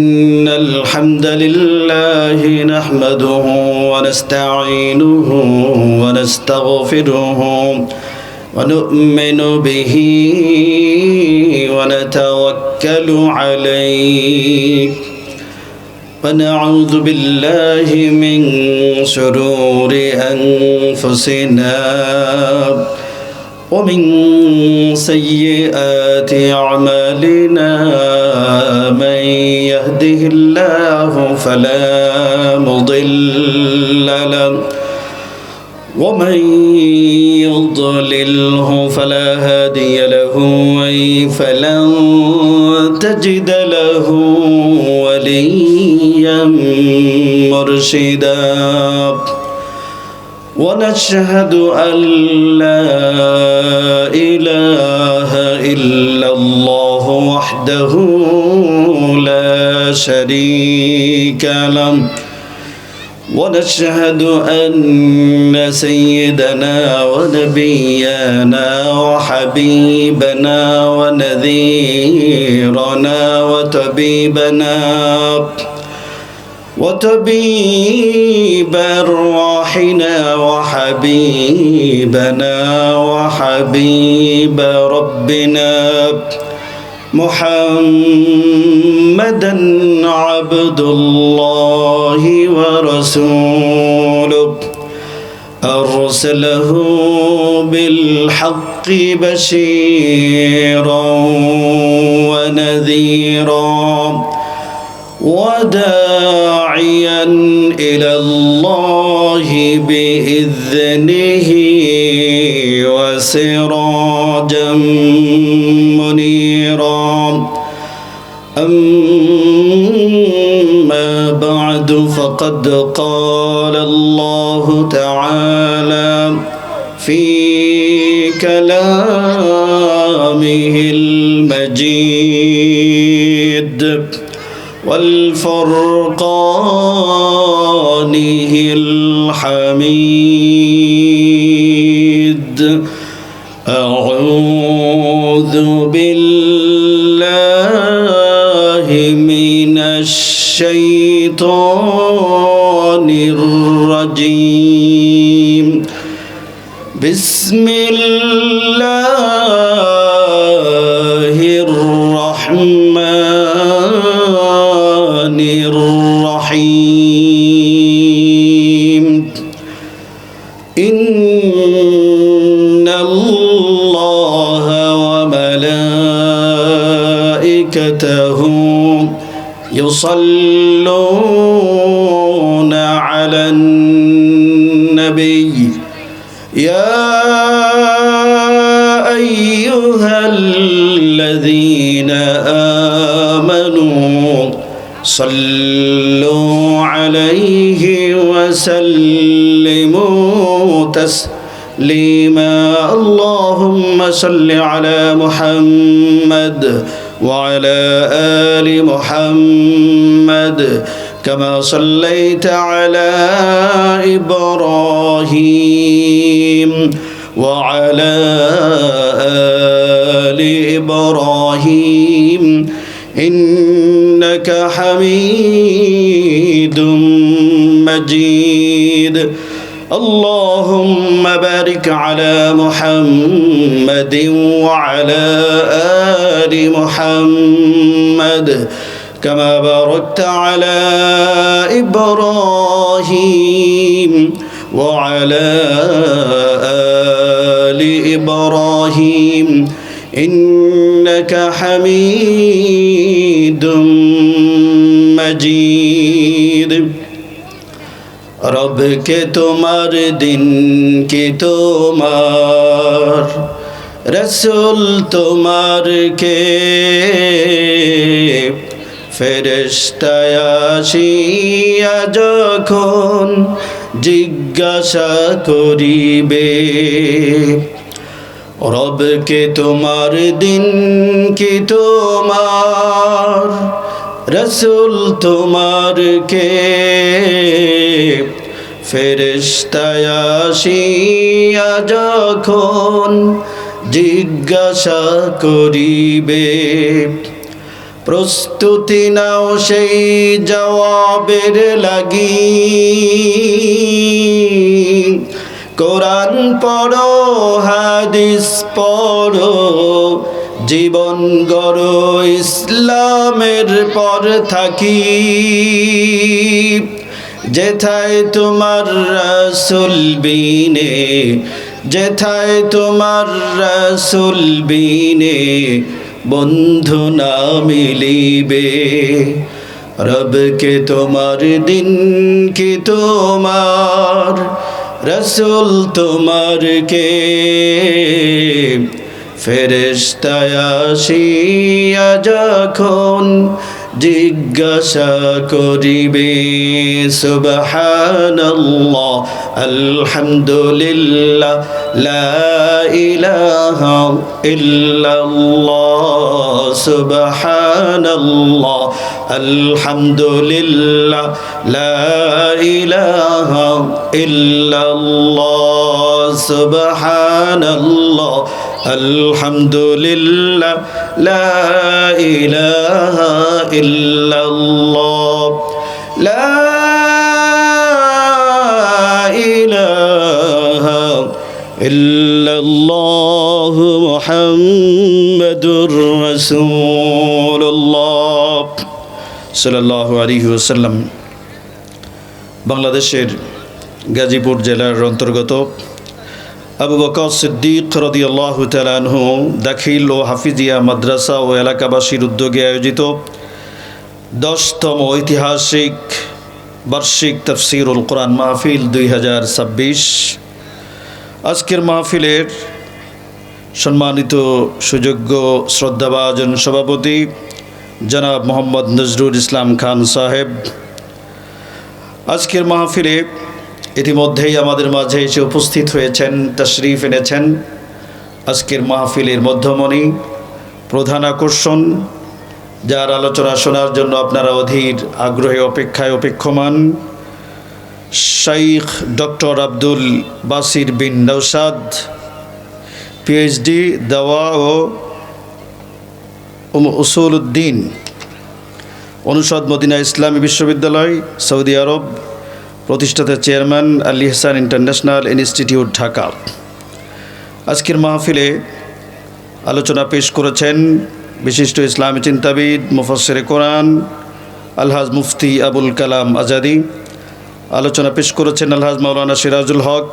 إن الحمد لله نحمده ونستعينه ونستغفره ونؤمن به ونتوكل عليه ونعوذ بالله من شرور أنفسنا ومن سيئات أعمالنا من يهده الله فلا مضل له ومن يضلله فلا هادي له فلن تجد له وليا مرشدا ونشهد أن لا إله إلا الله وحده لا شريك له ونشهد أن سيدنا ونبينا وحبيبنا ونذيرنا وطبيب أرواحنا وحبيبنا وحبيب ربنا محمدا عبد الله ورسوله أرسله بالحق بشيرا ونذيرا وداعيا إلى الله بإذنه وسراجا منيرا أما بعد فقد قال الله تعالى في كلامه المجيد والفرقانه الحميد أعوذ بالله من الشيطان الرجيم بسم الله الرحمن الرحيم إن الله وملائكته يصلون على النبي يا أيها الذين آمنوا صلوا عليه وسلموا تسليما اللهم صل على محمد وعلى آل محمد كما صليت على إبراهيم وعلى آل إبراهيم إنك حميد مجيد اللهم بارك على محمد وعلى آل محمد كما باركت على إبراهيم وعلى آل إبراهيم إنك حميد مجيد رب کے تمہار دن کی تمہار رسول تمہار کے ফেরেশতায় আসিয়া যখন জিজ্ঞাসা করিবে রবকে তোমার দিন কি তোমার রসুল তোমার কে ফেরেশতায় আসিয়া যখন জিজ্ঞাসা করিবে প্রস্তুতি নাও সেই জবাবের লাগি। কোরআন পড়ো, হাদিস পড়ো, জীবন গড়ো ইসলামের পর থাকি। যেথায় তোমার রাসূল বিনে, যেথায় তোমার রাসূল বিনে বন্ধু না মিলিবে। রবকে তোমার, দিন কি তোমার, রাসূল তোমার কে। ফেরেশতা আসিয়া যখন জিজ্ঞাসা করিবে, সুবহানাল্লাহ আলহামদুলিল্লাহ লা ইলাহা ইল্লাল্লাহ, সুবহানাল্লাহ আলহামদুলিল্লাহ লা ইলাহা ইল্লাল্লাহ, সুবহানাল্লাহ আলহামদুলিল্লাহ লা ইলাহা ইল্লাল্লাহ, লা ইলাহা ইল্লাল্লাহ মুহাম্মাদুর রাসূলুল্লাহ সাল্লাল্লাহু আলাইহি ওয়াসাল্লাম। বাংলাদেশের গাজীপুর জেলার অন্তর্গত আবু বকর সিদ্দিক রাদিয়াল্লাহু তাআলা আনহু দাখিল ও হাফিজিয়া মাদ্রাসা ও এলাকাবাসীর উদ্যোগে আয়োজিত 10তম ঐতিহাসিক বার্ষিক তাফসীরুল কোরআন মাহফিল 2026। আজকের মাহফিলের সম্মানিত সুযোগ্য শ্রদ্ধাভাজন সভাপতি জনাব মোহাম্মদ নজরুল ইসলাম খান সাহেব, আজকের মাহফিলে ইতিমধ্যেই আমাদের মাঝে এসে উপস্থিত হয়েছেন, তাশরিফ এনেছেন। আজকের মাহফিলের মধ্যমণি, প্রধান আকর্ষণ, যার আলোচনা শোনার জন্য আপনারা অধীর আগ্রহে অপেক্ষায় অপেক্ষমান, শাইখ ডক্টর আব্দুল বাসির বিন নওশাদ, পিএইচডি, দাওয়া ও উসুলউদ্দিন, অনুষদ মদিনা ইসলামী বিশ্ববিদ্যালয়, সৌদি আরব, প্রতিষ্ঠাতা চেয়ারম্যান আল ইহসান ইন্টারন্যাশনাল ইনস্টিটিউট, ঢাকা। আজকের মাহফিলে আলোচনা পেশ করেছেন বিশিষ্ট ইসলামী চিন্তাবিদ, মুফাসসিরে কোরআন আলহাজ মুফতি আবুল কালাম আজাদি। আলোচনা পেশ করেছেন আলহাজ মাওলানা সিরাজুল হক।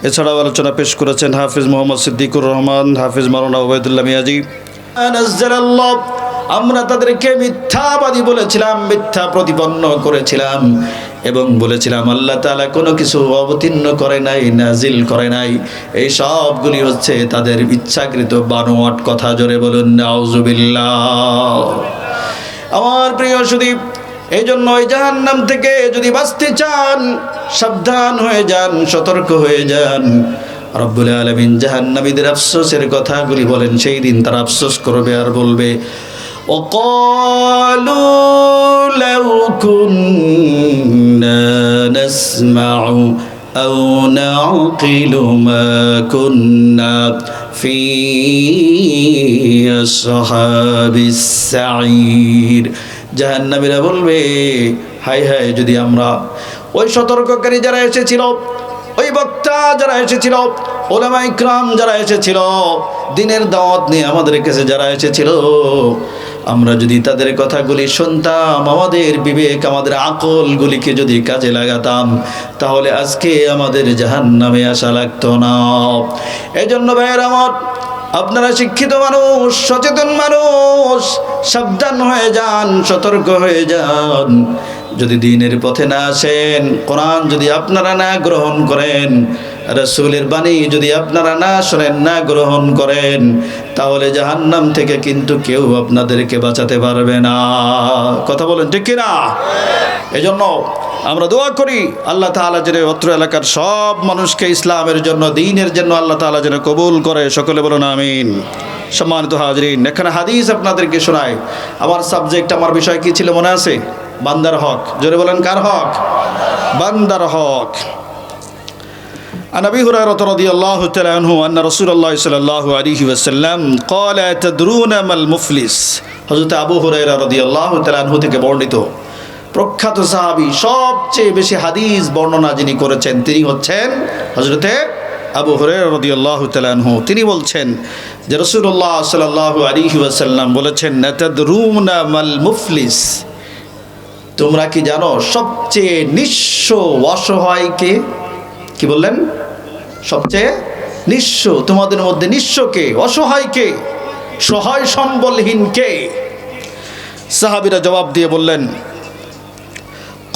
এছাড়াও আলোচনা পেশ করেছেন হাফিজ মোহাম্মদ সিদ্দিকুর রহমান, হাফিজ মাওলানা ওবায়দুল্লাহ মিয়াজি। আমরা তাদেরকে মিথ্যাবাদী বলেছিলাম, মিথ্যা প্রতিপন্ন করেছিলাম এবং বলেছিলাম আল্লাহ তাআলা কোনো কিছু অবতীর্ণ করে নাই, নাজিল করে নাই। এই সবগুলি হচ্ছে তাদের ইচ্ছাকৃত বানোয়াট কথা। জোরে বলুন নাউজুবিল্লাহ। আমার প্রিয় সুদীপ, এই জন্য ওই জাহান্নাম থেকে যদি বাঁচতে চান, সাবধান হয়ে যান, সতর্ক হয়ে যান। রব্বুল আলামিন জাহান্নামীদের আফসোসের কথাগুলি বলেন, সেই দিন তারা আফসোস করবে আর বলবে, وقالوا لو كنا نسمع أو نعقل ما كنا في أصحاب السعير। জাহান্নামীরা বলবে, হায় হায়, যদি আমরা ওই সতর্ককারী যারা এসেছিল, ওই বক্তা যারা এসেছিল, ওলামা ইকরাম যারা এসেছিল, দিনের দাওয়াত নিয়ে আমাদের কাছে যারা এসেছিল, আমরা যদি তাদের কথাগুলি শুনতাম, আমাদের বিবেক, আমাদের আকলগুলিকে যদি কাজে লাগাতাম, তাহলে আজকে আমাদের জাহান্নামে আসা লাগতো না। এই জন্য ভাইয়ের আমার, আপনারা শিক্ষিত মানুষ, সচেতন মানুষ, সাবধান হয়ে যান, সতর্ক হয়ে যান। যদি দ্বীনের পথে না আসেন, কোরআন যদি আপনারা না গ্রহণ করেন, রাসূলের বাণী যদি আপনারা না শোনেন, না গ্রহণ করেন, তাহলে জাহান্নাম থেকে কিন্তু কেউ আপনাদেরকে বাঁচাতে পারবে না। কথা বলেন ঠিক কিনা? এজন্য আমরা দোয়া করি আল্লাহ তাআলা যেন অত্র এলাকার সব মানুষকে ইসলামের জন্য, দ্বীনের জন্য আল্লাহ তাআলা যেন কবুল করে। সকলে বলুন আমিন। সম্মানিত হাজরিন, এখানে হাদিস আপনাদেরকে শোনায়। আমার সাবজেক্ট, আমার বিষয় কি ছিল মনে আছে? বান্দার হক। জোরে বলেন, কার হক? বান্দার হক। عن أبي هريرة رضي الله تعالى عنه أن رسول الله صلى الله عليه وسلم قال تدرون ما المفلس হযরত আবু হুরায়রা রাদিয়াল্লাহু তাআলা আনহু থেকে বর্ণিত, প্রখ্যাত সাহাবী, সবচেয়ে বেশি হাদিস বর্ণনা যিনি করেছেন তিনি হচ্ছেন হযরতে আবু হুরায়রা রাদিয়াল্লাহু তাআলা আনহু। তিনি বলছেন যে রাসূলুল্লাহ সাল্লাল্লাহু আলাইহি ওয়াসাল্লাম বলেছেন, নাতাদরুনা মাল মুফলিস, তোমরা কি জানো সবচেয়ে নিঃস্ব অসহায় কে? কি বললেন? সবচেয়ে নিঃস্ব, তোমাদের মধ্যে নিঃস্ব কে, অসহায় কে, সহায় সম্বলহীন কে? সাহাবীরা জবাব দিয়ে বললেন,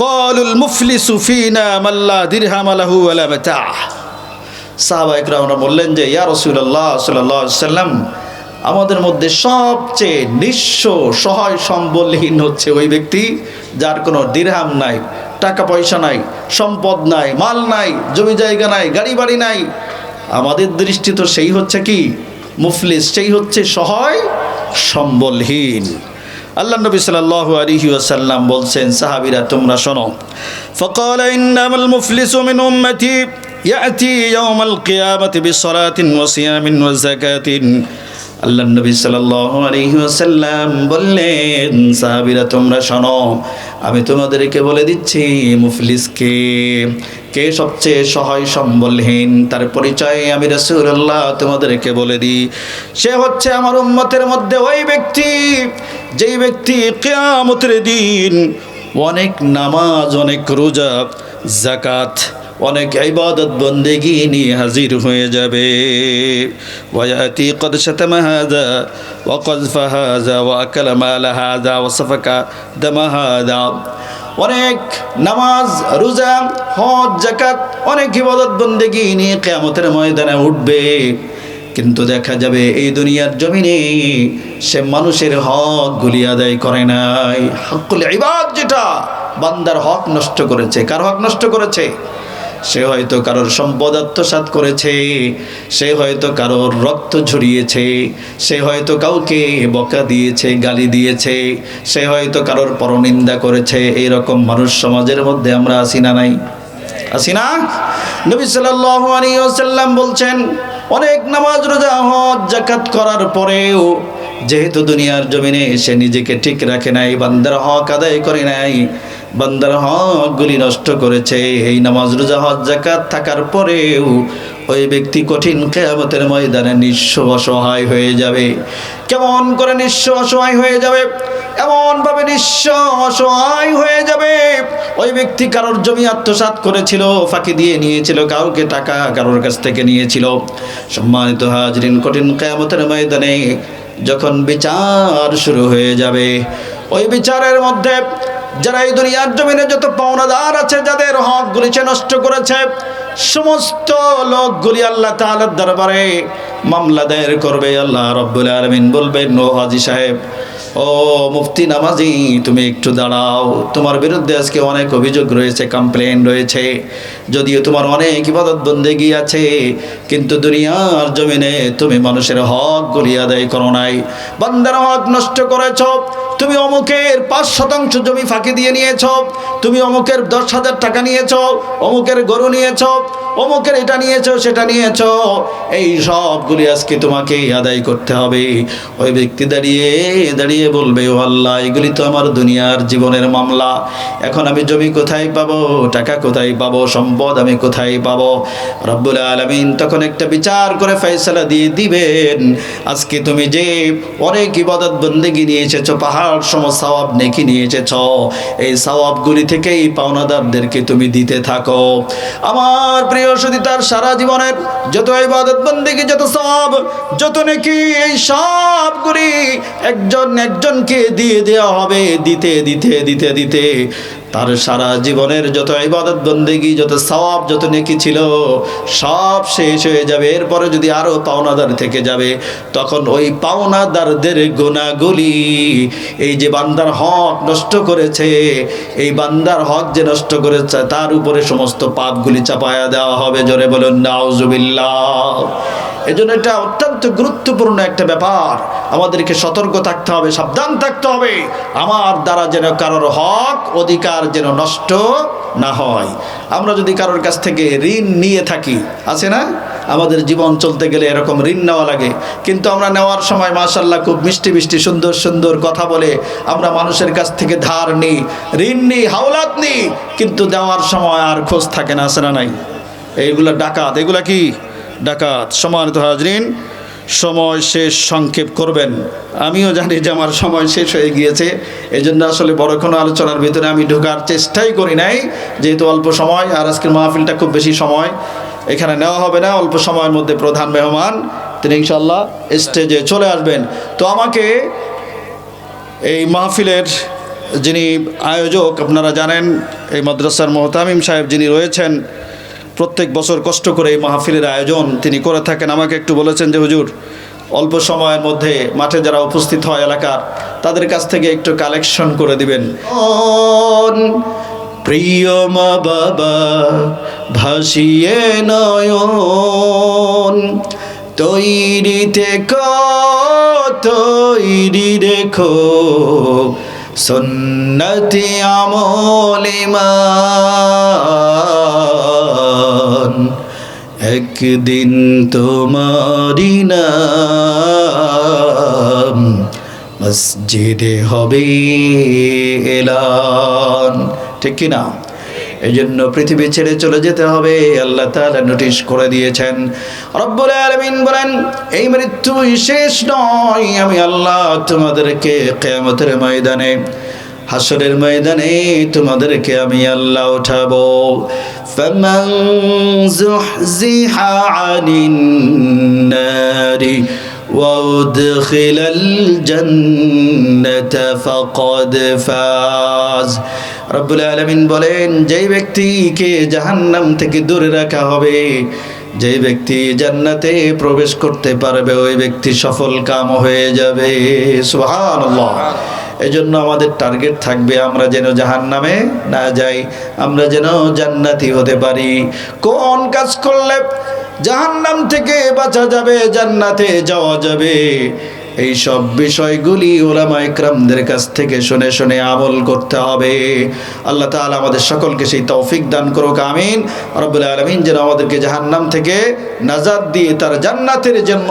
ক্বালুল মুফলিসু ফিনা মান লা দিরহাম লাহু ওয়ালা মাতা'। সাহাবা ইকরামরা বললেন যে ইয়া রাসূলুল্লাহ সাল্লাল্লাহু আলাইহি ওয়াসাল্লাম, আমাদের মধ্যে সবচেয়ে নিঃস্ব সহায় সম্বলহীন হচ্ছে ওই ব্যক্তি যার কোনো দিরহাম নাই, টাকা পয়সা নাই, সম্পদ নাই, মাল নাই, জমি জায়গা নাই, গাড়ি বাড়ি নাই। আমাদের দৃষ্টি তো সেই হচ্ছে কি মুফলিস, সেই হচ্ছে সহায় সম্বলহীন। আল্লাহ নবী সাল্লাল্লাহু আলাইহি ওয়াসাল্লাম বলছেন, সাহাবীরা তোমরা শোনো, ফাকালা ইন্নামাল মুফলিসু মিন উম্মতি ইয়াতি ইয়াউমাল কিয়ামাতি বিসসালাতিন ওয়া সিয়ামিন ওয়া যাকাতিন। আল্লাহ নবী সাল্লাল্লাহু আলাইহি ওয়াসাল্লাম বললেন, সাহাবীরা তোমরা শোনো, আমি তোমাদেরকে বলে দিচ্ছি মুফলিস কে, কে সবচেয়ে সহায় সম্বলহীন, তার পরিচয় আমি রাসূলুল্লাহ তোমাদেরকে বলে দিই। সে হচ্ছে আমার উম্মতের মধ্যে ওই ব্যক্তি, যেই ব্যক্তি কিয়ামতের দিন অনেক নামাজ, অনেক রোজা, যাকাত, অনেক ইবাদত বন্দেগী নিয়ে হাজির হয়ে যাবে। ওয়ায়াতি কদ শাতামা হাযা ওয়া কযফা হাযা ওয়া আকালা মালা হাযা ওয়া সাফাকা দামা হাযা। অনেক নামাজ, রোজা, হজ, যাকাত, অনেক ইবাদত বন্দেগী নিয়ে কিয়ামতের ময়দানে উঠবে, কিন্তু দেখা যাবে এই দুনিয়ার জমিনে সে মানুষের হকগুলি আদায় করে নাই। হকুল ইবাদ, যেটা বান্দার হক নষ্ট করেছে। কার হক নষ্ট করেছে? সে হয়তো কারোর সম্পদ আত্মসাৎ করেছে, সে হয়তো কারোর রক্ত ঝরিয়েছে, সে হয়তো কাউকে বকা দিয়েছে, গালি দিয়েছে, সে হয়তো কারোর পরনিন্দা করেছে। এইরকম মানুষ সমাজের মধ্যে আমরা আছি না নাই? আছি না? নবী সাল্লাল্লাহু আলাইহি ওয়াসাল্লাম বলছেন, অনেক নামাজ, রোজা, হজ, যাকাত করার পরেও যেহেতু দুনিয়ার জমিনে সে নিজেকে ঠিক রাখে নাই, বান্দার হক আদায় করে নাই, বান্দার হকগুলি নষ্ট করেছে, এই নামাজ, রোজা, হজ, যাকাত থাকার পরেও ওই ব্যক্তি কঠিন কিয়ামতের ময়দানে নিঃস্ব অসহায় হয়ে যাবে। কেমন করে নিঃস্ব অসহায় হয়ে যাবে? এমনভাবে নিঃস্ব অসহায় হয়ে যাবে, ওই ব্যক্তি কারোর জমি আত্মসাৎ করেছিল, ফাঁকি দিয়ে নিয়েছিল, কাউকে টাকা কারোর কাছ থেকে নিয়েছিল। সম্মানিত হাজরিন, কঠিন কিয়ামতের ময়দানে যখন বিচার শুরু হয়ে যাবে, ওই বিচারের মধ্যে যারা এই দুনিয়ার জমিনে যত পাওনাদার আছে, যাদের হকগুলি সে নষ্ট করেছে, সমস্ত লোকগুলি আল্লাহ তাআলার দরবারে মামলা দায়ের করবে। আল্লাহ রাব্বুল আলামিন বলবেন, ও হাজী সাহেব, ও মুফতি নামাজি, তুমি একটু দাঁড়াও, তোমার বিরুদ্ধে আজকে অনেক অভিযোগ রয়েছে, কমপ্লেন রয়েছে। যদিও তোমার অনেক ইবাদত বন্দেগী আছে, কিন্তু দুনিয়ার জমিনে তুমি মানুষের হকগুলি আদায় করো নাই, বান্দার হক নষ্ট করেছ। তুমি অমুকের 5% জমি ফাঁকি দিয়ে নিয়েছ, তুমি অমুকের 10,000 টাকা নিয়েছ, অমুকের গরু নিয়েছ, অমুকের এটা নিয়েছ, সেটা নিয়েছ, এই সবগুলি আজকে তোমাকে আদায় করতে হবে। ওই ব্যক্তি দাঁড়িয়ে দাঁড়িয়ে বলবে, ও আল্লাহ, এগুলি তো আমার দুনিয়ার জীবনের মামলা, এখন আমি জমি কোথায় পাবো, টাকা কোথায় পাবো, সম্পদ আমি কোথায় পাবো? রব্বুল আলামিন তখন একটা বিচার করে ফয়সালা দিয়ে দিবেন, আজকে তুমি যে অনেক ইবাদত বন্দেগী নিয়ে এসেছো, পাহাড় সম সওয়াব নেকি নিয়ে এসেছো, এই সওয়াবগুলি থেকে এই পাওনাদারদেরকে তুমি দিতে থাকো। আমার প্রিয় সুধী, তার সারা জীবনের যত ইবাদত বন্দেগী, যত সওয়াব, যত নেকি, এই সবগুলি একজনকে দিয়ে দেওয়া হবে। দিতে দিতে দিতে দিতে তার সারা জীবনের যত ইবাদত বন্দেগী, যত সওয়াব, যত নেকি ছিল, সব শেষ হয়ে যাবে। এরপরে যদি আরো পাওনাদার থেকে যাবে, তখন ওই পাওনাদারদের গুনাহগুলি, এই যে বান্দার হক নষ্ট করেছে, এই বান্দার হক যে নষ্ট করেছে, তার উপরে সমস্ত পাপগুলি চাপায়া দেওয়া হবে। জোরে বলুন নাউজুবিল্লাহ। এজন্য এটা অত্যন্ত গুরুত্বপূর্ণ একটা ব্যাপার, আমাদেরকে সতর্ক থাকতে হবে, সাবধান থাকতে হবে, আমার দ্বারা যেন কারোর হক অধিকার যেন নষ্ট না হয়। আমরা যদি কারোর কাছ থেকে ঋণ নিয়ে থাকি, আছে না, আমাদের জীবন চলতে গেলে এরকম ঋণ নেওয়া লাগে, কিন্তু আমরা নেওয়ার সময় মাশাআল্লাহ খুব মিষ্টি মিষ্টি সুন্দর সুন্দর কথা বলে আমরা মানুষের কাছ থেকে ধার নিই, ঋণ নিই, হাওলাত নিই, কিন্তু দেওয়ার সময় আর খোঁজ থাকে না, আছে না নাই? এইগুলা ডাকাত, এগুলা কি ডাকাত। সম্মানিত হাজরিন, সময় শেষ, সংক্ষেপ করবেন। আমিও জানি যে আমার সময় শেষ হয়ে গিয়েছে, এই জন্য আসলে বড় কোনো আলোচনার ভিতরে আমি ঢোকার চেষ্টাই করি নাই, যেহেতু অল্প সময়, আর আজকের মাহফিলটা খুব বেশি সময় এখানে নেওয়া হবে না। অল্প সময়ের মধ্যে প্রধান মেহমান তিনি ইনশাআল্লাহ স্টেজে চলে আসবেন। তো আমাকে এই মাহফিলের যিনি আয়োজক, আপনারা জানেন এই মাদ্রাসার মোহতামিম সাহেব যিনি রয়েছেন, প্রত্যেক বছর কষ্ট করে এই মাহফিলের আয়োজন তিনি করে থাকেন। আমাকে একটু বলেছেন যে হুজুর, অল্প সময়ের মধ্যে মাঠে যারা উপস্থিত হয় এলাকার, তাদের কাছ থেকে একটু কালেকশন করে দিবেন। প্রিয় মা বাবা ভাসিয়ে নয়ন, তৈরি থেকো তৈরি রেখো সুন্নতি আমল ঈমান, একদিন তোমারি নাম মসজিদে হবে এলান। ঠিক কিনা? এই জন্য পৃথিবী ছেড়ে চলে যেতে হবে, আল্লাহ তাআলা নোটিশ করে দিয়েছেন। রব্বুল আলামিন বলেন, এই মৃত্যুই শেষ নয়, আমি আল্লাহ তোমাদেরকে কিয়ামতের ময়দানে, হাসরের ময়দানে তোমাদেরকে আমি আল্লাহ উঠাবো। ফামান যুহজিহা আনিন নারি ওয়াউদখিলাল জান্নাতা ফাকাদ ফাজ। রব্বুল আলামিন বলেন, যেই ব্যক্তিকে জাহান্নাম থেকে দূরে রাখা হবে, যেই ব্যক্তি জান্নাতে প্রবেশ করতে পারবে, ওই ব্যক্তি সফল কাম হয়ে যাবে। সুবহানাল্লাহ। এজন্য আমাদের টার্গেট থাকবে আমরা যেন জাহান্নামে না যাই, আমরা যেন জান্নাতি হতে পারি। কোন কাজ করলে জাহান্নাম থেকে বাঁচা যাবে, জান্নাতে যাওয়া যাবে, এই সব বিষয়গুলি উলামা ইকরামদের কাছ থেকে শুনে শুনে আমল করতে হবে। আল্লাহ তাআলা আমাদের সকলকে সেই তৌফিক দান করুক, আমিন। রব্বুল আলামিন যেন আমাদেরকে জাহান্নাম থেকে নাজাত দিয়ে তার জান্নাতের জন্য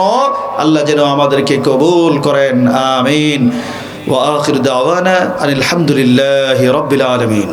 আল্লাহ যেন আমাদেরকে কবুল করেন, আমিন। ওয়া আখির দাওয়ানা আলহামদুলিল্লাহি রাব্বিল আলামিন।